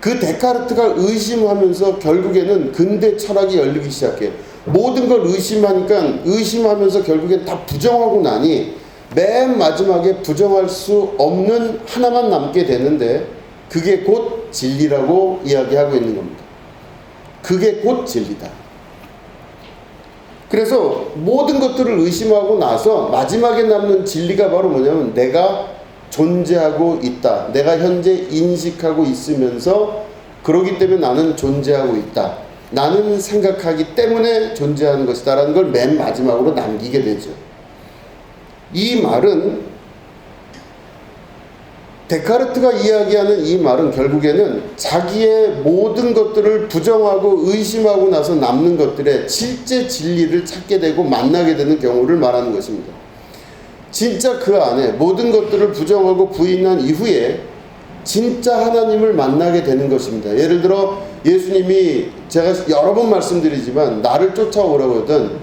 그 데카르트가 의심하면서 결국에는 근대 철학이 열리기 시작해요. 모든 걸 의심하면서 결국엔 다 부정하고 나니 맨 마지막에 부정할 수 없는 하나만 남게 되는데 그게 곧 진리라고 이야기하고 있는 겁니다. 그게 곧 진리다. 그래서 모든 것들을 의심하고 나서 마지막에 남는 진리가 바로 뭐냐면 내가 존재하고 있다. 내가 현재 인식하고 있으면서 그러기 때문에 나는 존재하고 있다. 나는 생각하기 때문에 존재하는 것이다. 라는 걸 맨 마지막으로 남기게 되죠. 이 말은 데카르트가 이야기하는 이 말은 결국에는 자기의 모든 것들을 부정하고 의심하고 나서 남는 것들의 실제 진리를 찾게 되고 만나게 되는 경우를 말하는 것입니다. 진짜 그 안에 모든 것들을 부정하고 부인한 이후에 진짜 하나님을 만나게 되는 것입니다. 예를 들어 예수님이 제가 여러 번 말씀드리지만 나를 쫓아오라거든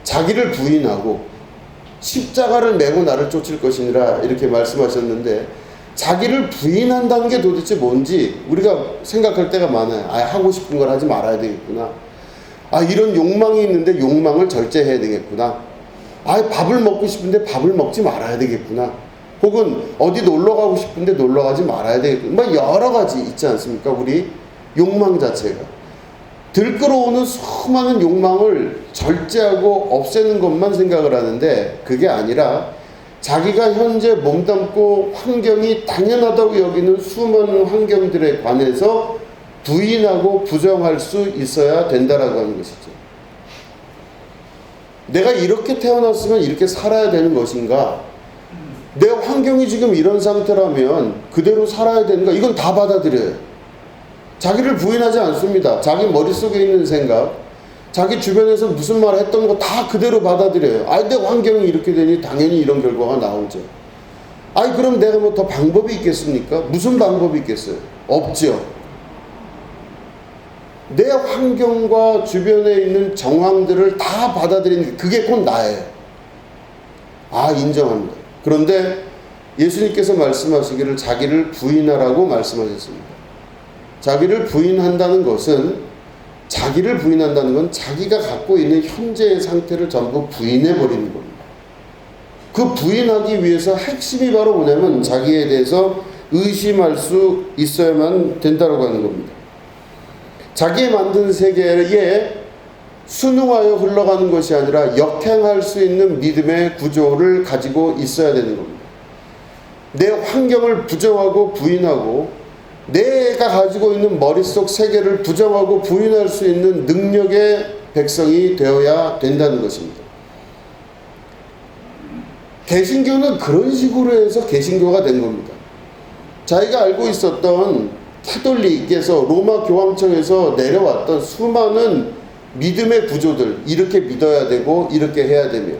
자기를 부인하고 십자가를 메고 나를 쫓을 것이니라 이렇게 말씀하셨는데, 자기를 부인한다는 게 도대체 뭔지 우리가 생각할 때가 많아요. 하고 싶은 걸 하지 말아야 되겠구나. 이런 욕망이 있는데 욕망을 절제해야 되겠구나. 밥을 먹고 싶은데 밥을 먹지 말아야 되겠구나. 혹은 어디 놀러 가고 싶은데 놀러 가지 말아야 되겠구나. 여러 가지 있지 않습니까? 우리 욕망 자체가. 들끓어오는 수많은 욕망을 절제하고 없애는 것만 생각을 하는데, 그게 아니라 자기가 현재 몸담고 환경이 당연하다고 여기는 수많은 환경들에 관해서 부인하고 부정할 수 있어야 된다라고 하는 것이죠. 내가 이렇게 태어났으면 이렇게 살아야 되는 것인가? 내 환경이 지금 이런 상태라면 그대로 살아야 되는가? 이건 다 받아들여요. 자기를 부인하지 않습니다. 자기 머릿속에 있는 생각, 자기 주변에서 무슨 말을 했던 거 다 그대로 받아들여요. 내 환경이 이렇게 되니 당연히 이런 결과가 나오죠. 그럼 내가 뭐 더 방법이 있겠습니까? 무슨 방법이 있겠어요? 없죠. 내 환경과 주변에 있는 정황들을 다 받아들이는 게, 그게 곧 나예요. 인정합니다. 그런데 예수님께서 말씀하시기를 자기를 부인하라고 말씀하셨습니다. 자기를 부인한다는 것은, 자기를 부인한다는 건 자기가 갖고 있는 현재의 상태를 전부 부인해버리는 겁니다. 그 부인하기 위해서 핵심이 바로 뭐냐면 자기에 대해서 의심할 수 있어야만 된다고 하는 겁니다. 자기의 만든 세계에 순응하여 흘러가는 것이 아니라 역행할 수 있는 믿음의 구조를 가지고 있어야 되는 겁니다. 내 환경을 부정하고 부인하고 내가 가지고 있는 머릿속 세계를 부정하고 부인할 수 있는 능력의 백성이 되어야 된다는 것입니다. 개신교는 그런 식으로 해서 개신교가 된 겁니다. 자기가 알고 있었던 카톨릭에서, 로마 교황청에서 내려왔던 수많은 믿음의 구조들, 이렇게 믿어야 되고 이렇게 해야 되며,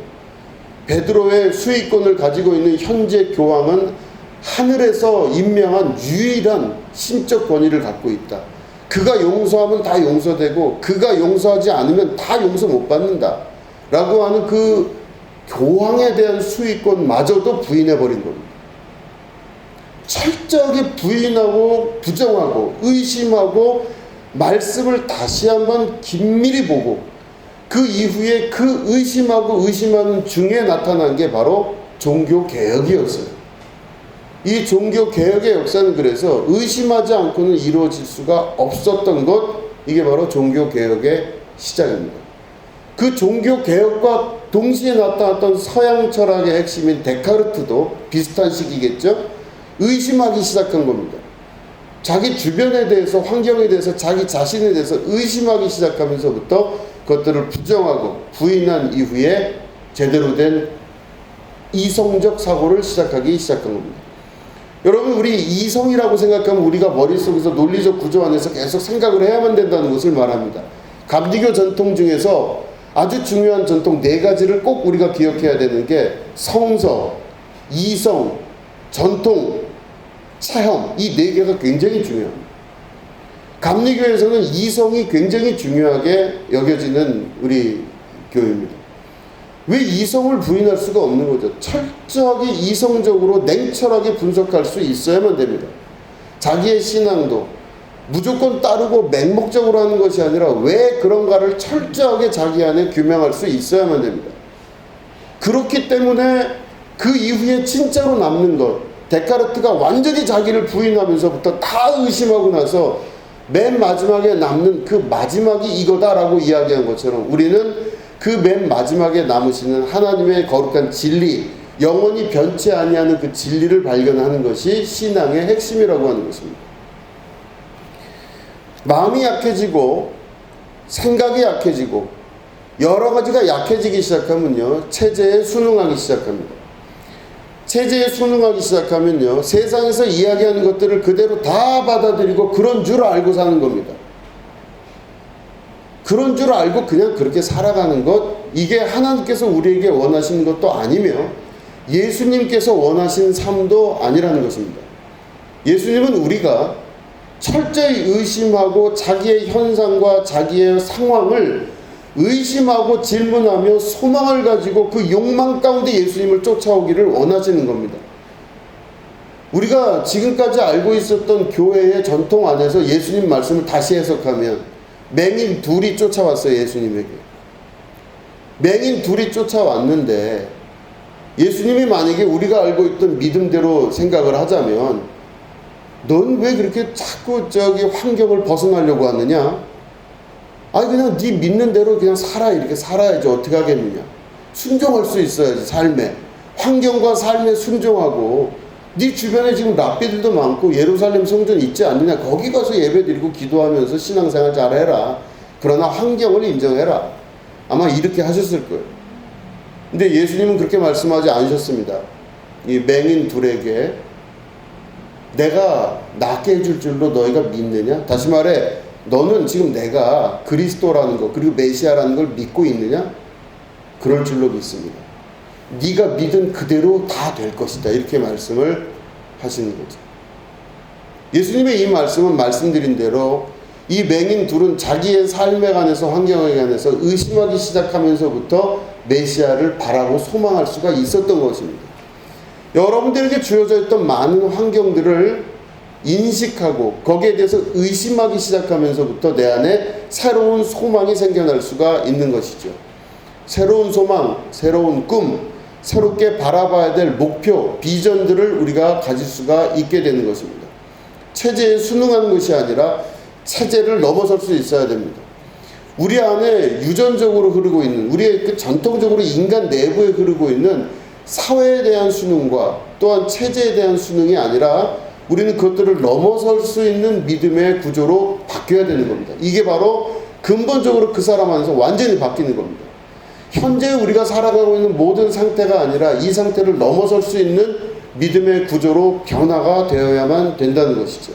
베드로의 수의권을 가지고 있는 현재 교황은 하늘에서 임명한 유일한 신적 권위를 갖고 있다. 그가 용서하면 다 용서되고 그가 용서하지 않으면 다 용서 못 받는다 라고 하는 그 교황에 대한 수의권마저도 부인해버린 겁니다. 철저하게 부인하고 부정하고 의심하고 말씀을 다시 한번 긴밀히 보고, 그 이후에 그 의심하고 의심하는 중에 나타난 게 바로 종교개혁이었어요. 이 종교개혁의 역사는 그래서 의심하지 않고는 이루어질 수가 없었던 것, 이게 바로 종교개혁의 시작입니다. 그 종교개혁과 동시에 나타났던 서양 철학의 핵심인 데카르트도 비슷한 시기겠죠. 의심하기 시작한 겁니다. 자기 주변에 대해서, 환경에 대해서, 자기 자신에 대해서 의심하기 시작하면서부터 그것들을 부정하고 부인한 이후에 제대로 된 이성적 사고를 시작하기 시작한 겁니다. 여러분, 우리 이성이라고 생각하면 우리가 머릿속에서 논리적 구조 안에서 계속 생각을 해야만 된다는 것을 말합니다. 감리교 전통 중에서 아주 중요한 전통 4가지를 꼭 우리가 기억해야 되는 게 성서, 이성, 전통, 체험, 이 4개가 굉장히 중요합니다. 감리교에서는 이성이 굉장히 중요하게 여겨지는 우리 교회입니다. 왜 이성을 부인할 수가 없는 거죠? 철저하게 이성적으로 냉철하게 분석할 수 있어야만 됩니다. 자기의 신앙도 무조건 따르고 맹목적으로 하는 것이 아니라 왜 그런가를 철저하게 자기 안에 규명할 수 있어야만 됩니다. 그렇기 때문에 그 이후에 진짜로 남는 것, 데카르트가 완전히 자기를 부인하면서부터 다 의심하고 나서 맨 마지막에 남는 그 마지막이 이거다라고 이야기한 것처럼, 우리는 그 맨 마지막에 남으시는 하나님의 거룩한 진리, 영원히 변치 아니하는 그 진리를 발견하는 것이 신앙의 핵심이라고 하는 것입니다. 마음이 약해지고 생각이 약해지고 여러 가지가 약해지기 시작하면요, 체제에 순응하기 시작합니다. 체제에 순응하기 시작하면요, 세상에서 이야기하는 것들을 그대로 다 받아들이고 그런 줄 알고 사는 겁니다. 그런 줄 알고 그냥 그렇게 살아가는 것, 이게 하나님께서 우리에게 원하시는 것도 아니며 예수님께서 원하시는 삶도 아니라는 것입니다. 예수님은 우리가 철저히 의심하고 자기의 현상과 자기의 상황을 의심하고 질문하며 소망을 가지고 그 욕망 가운데 예수님을 쫓아오기를 원하시는 겁니다. 우리가 지금까지 알고 있었던 교회의 전통 안에서 예수님 말씀을 다시 해석하면 맹인 둘이 쫓아왔어요. 예수님에게. 맹인 둘이 쫓아왔는데 예수님이 만약에 우리가 알고 있던 믿음대로 생각을 하자면 넌 왜 그렇게 자꾸 환경을 벗어나려고 하느냐? 아니 그냥 네 믿는 대로 그냥 살아. 이렇게 살아야지. 어떻게 하겠느냐? 순종할 수 있어야지. 삶에. 환경과 삶에 순종하고 네 주변에 지금 랍비들도 많고 예루살렘 성전 있지 않느냐? 거기 가서 예배드리고 기도하면서 신앙생활 잘해라. 그러나 환경을 인정해라. 아마 이렇게 하셨을 거예요. 근데 예수님은 그렇게 말씀하지 않으셨습니다. 이 맹인 둘에게 내가 낫게 해줄 줄로 너희가 믿느냐? 다시 말해 너는 지금 내가 그리스도라는 것 그리고 메시아라는 걸 믿고 있느냐? 그럴 줄로 믿습니다. 네가 믿은 그대로 다 될 것이다. 이렇게 말씀을 하시는 거죠. 예수님의 이 말씀은 말씀드린 대로 이 맹인 둘은 자기의 삶에 관해서 환경에 관해서 의심하기 시작하면서부터 메시아를 바라고 소망할 수가 있었던 것입니다. 여러분들에게 주어져 있던 많은 환경들을 인식하고 거기에 대해서 의심하기 시작하면서부터 내 안에 새로운 소망이 생겨날 수가 있는 것이죠. 새로운 소망, 새로운 꿈, 새롭게 바라봐야 될 목표, 비전들을 우리가 가질 수가 있게 되는 것입니다. 체제에 순응하는 것이 아니라 체제를 넘어설 수 있어야 됩니다. 우리 안에 유전적으로 흐르고 있는, 우리의 전통적으로 인간 내부에 흐르고 있는 사회에 대한 순응과 또한 체제에 대한 순응이 아니라 우리는 그것들을 넘어설 수 있는 믿음의 구조로 바뀌어야 되는 겁니다. 이게 바로 근본적으로 그 사람 안에서 완전히 바뀌는 겁니다. 현재 우리가 살아가고 있는 모든 상태가 아니라 이 상태를 넘어설 수 있는 믿음의 구조로 변화가 되어야만 된다는 것이죠.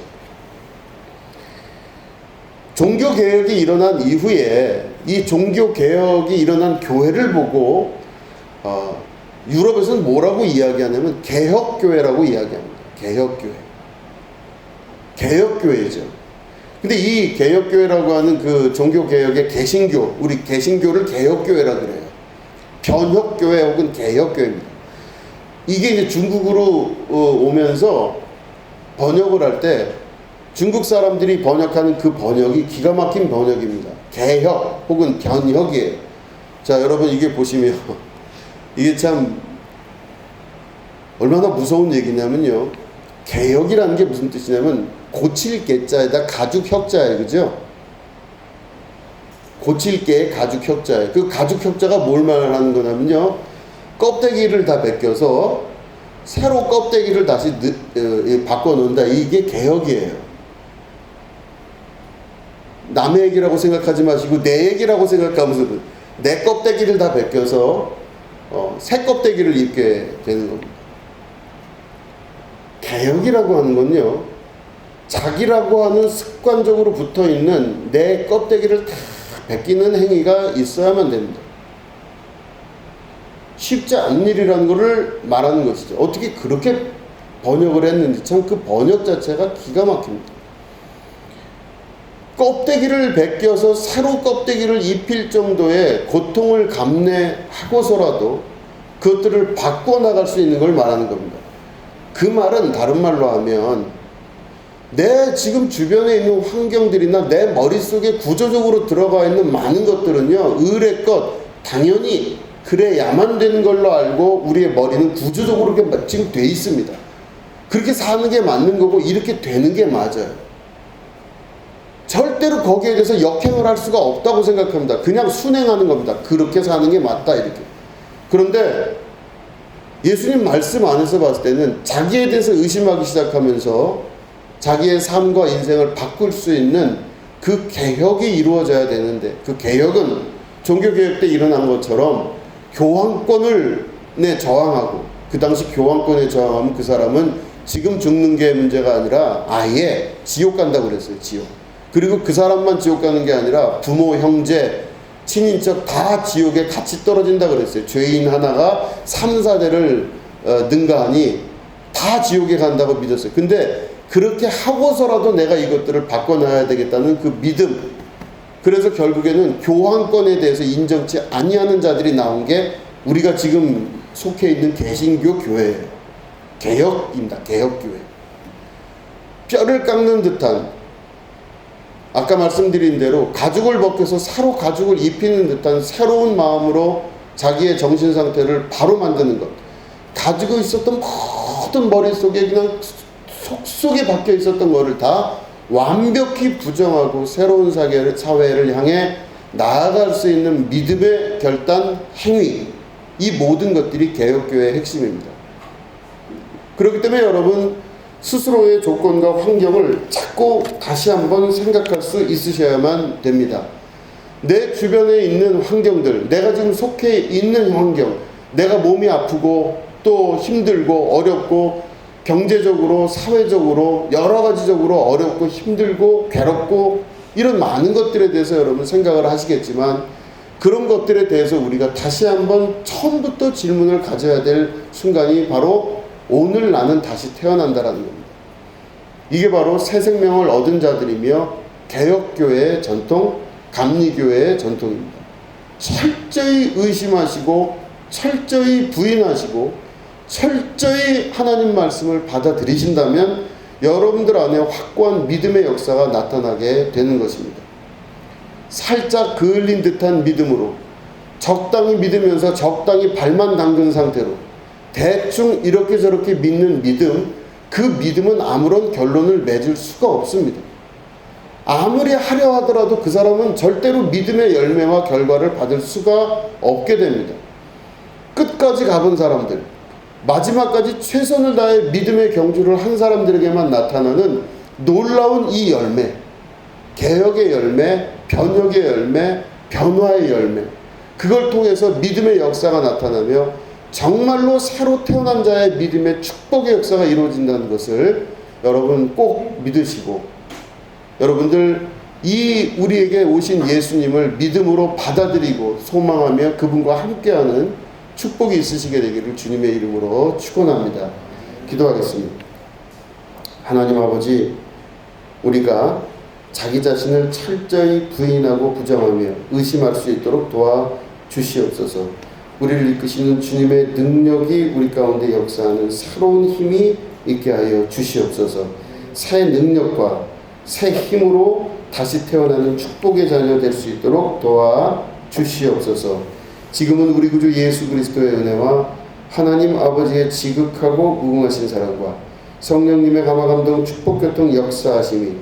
종교개혁이 일어난 이후에 이 종교개혁이 일어난 교회를 보고 유럽에서는 뭐라고 이야기하냐면 개혁교회라고 이야기합니다. 개혁교회. 개혁교회죠. 근데 이 개혁교회라고 하는 그 종교개혁의 개신교, 우리 개신교를 개혁교회라 그래요. 변혁교회 혹은 개혁교회입니다. 이게 이제 중국으로 오면서 번역을 할 때 중국 사람들이 번역하는 그 번역이 기가 막힌 번역입니다. 개혁 혹은 변혁이에요. 자, 여러분 이게 보시면 이게 참 얼마나 무서운 얘기냐면요. 개혁이라는 게 무슨 뜻이냐면 고칠 개자에다 가죽 혁자예요. 그죠? 고칠 개의 가죽 혁자예요. 그 가죽 혁자가 뭘 말하는 거냐면요. 껍데기를 다 벗겨서 새로 껍데기를 다시 바꿔놓는다. 이게 개혁이에요. 남의 얘기라고 생각하지 마시고 내 얘기라고 생각하면서 내 껍데기를 다 벗겨서 새 껍데기를 입게 되는 겁니다. 개혁이라고 하는 건요. 자기라고 하는 습관적으로 붙어있는 내 껍데기를 다 벗기는 행위가 있어야만 됩니다. 쉽지 않은 일이라는 것을 말하는 것이죠. 어떻게 그렇게 번역을 했는지 참 그 번역 자체가 기가 막힙니다. 껍데기를 벗겨서 새로 껍데기를 입힐 정도의 고통을 감내하고서라도 그것들을 바꿔나갈 수 있는 걸 말하는 겁니다. 그 말은 다른 말로 하면 내 지금 주변에 있는 환경들이나 내 머릿속에 구조적으로 들어가 있는 많은 것들은요. 의례껏 당연히 그래야만 되는 걸로 알고 우리의 머리는 구조적으로 그렇게 지금 돼 있습니다. 그렇게 사는 게 맞는 거고 이렇게 되는 게 맞아요. 절대로 거기에 대해서 역행을 할 수가 없다고 생각합니다. 그냥 순행하는 겁니다. 그렇게 사는 게 맞다 이렇게. 그런데 예수님 말씀 안에서 봤을 때는 자기에 대해서 의심하기 시작하면서 자기의 삶과 인생을 바꿀 수 있는 그 개혁이 이루어져야 되는데 그 개혁은 종교개혁 때 일어난 것처럼 교황권을 저항하고 그 당시 교황권에 저항하면 그 사람은 지금 죽는 게 문제가 아니라 아예 지옥 간다고 그랬어요. 지옥. 그리고 그 사람만 지옥 가는 게 아니라 부모, 형제, 친인척 다 지옥에 같이 떨어진다 그랬어요. 죄인 하나가 3, 4대를 능가하니 다 지옥에 간다고 믿었어요. 근데 그렇게 하고서라도 내가 이것들을 바꿔놔야 되겠다는 그 믿음, 그래서 결국에는 교황권에 대해서 인정치 아니하는 자들이 나온 게 우리가 지금 속해 있는 개신교 교회예요. 개혁입니다. 개혁교회. 뼈를 깎는 듯한, 아까 말씀드린 대로 가죽을 벗겨서 새로 가죽을 입히는 듯한 새로운 마음으로 자기의 정신 상태를 바로 만드는 것. 가지고 있었던 모든 머릿속에 그냥 속속에 박혀 있었던 거를 다 완벽히 부정하고 새로운 사회를 향해 나아갈 수 있는 믿음의 결단, 행위, 이 모든 것들이 개혁교회의 핵심입니다. 그렇기 때문에 여러분 스스로의 조건과 환경을 자꾸 다시 한번 생각할 수 있으셔야만 됩니다. 내 주변에 있는 환경들, 내가 지금 속해 있는 환경, 내가 몸이 아프고 또 힘들고 어렵고 경제적으로 사회적으로 여러 가지적으로 어렵고 힘들고 괴롭고 이런 많은 것들에 대해서 여러분 생각을 하시겠지만, 그런 것들에 대해서 우리가 다시 한번 처음부터 질문을 가져야 될 순간이 바로 오늘 나는 다시 태어난다라는 겁니다. 이게 바로 새 생명을 얻은 자들이며 개혁교회의 전통, 감리교회의 전통입니다. 철저히 의심하시고 철저히 부인하시고 철저히 하나님 말씀을 받아들이신다면 여러분들 안에 확고한 믿음의 역사가 나타나게 되는 것입니다. 살짝 그을린 듯한 믿음으로 적당히 믿으면서 적당히 발만 담근 상태로 대충 이렇게 저렇게 믿는 믿음, 그 믿음은 아무런 결론을 맺을 수가 없습니다. 아무리 하려 하더라도 그 사람은 절대로 믿음의 열매와 결과를 받을 수가 없게 됩니다. 끝까지 가본 사람들, 마지막까지 최선을 다해 믿음의 경주를 한 사람들에게만 나타나는 놀라운 이 열매, 개혁의 열매, 변혁의 열매, 변화의 열매, 그걸 통해서 믿음의 역사가 나타나며 정말로 새로 태어난 자의 믿음의 축복의 역사가 이루어진다는 것을 여러분 꼭 믿으시고, 여러분들 이 우리에게 오신 예수님을 믿음으로 받아들이고 소망하며 그분과 함께하는 축복이 있으시게 되기를 주님의 이름으로 축원합니다. 기도하겠습니다. 하나님 아버지, 우리가 자기 자신을 철저히 부인하고 부정하며 의심할 수 있도록 도와주시옵소서. 우리를 이끄시는 주님의 능력이 우리 가운데 역사하는 새로운 힘이 있게 하여 주시옵소서. 새 능력과 새 힘으로 다시 태어나는 축복의 자녀 될 수 있도록 도와주시옵소서. 지금은 우리 구주 예수 그리스도의 은혜와 하나님 아버지의 지극하고 무궁하신 사랑과 성령님의 감화감동 축복교통 역사하심이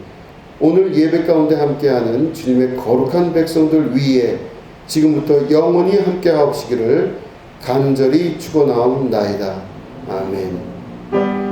오늘 예배 가운데 함께하는 주님의 거룩한 백성들 위에 지금부터 영원히 함께하옵시기를 간절히 축원하옵나이다. 아멘.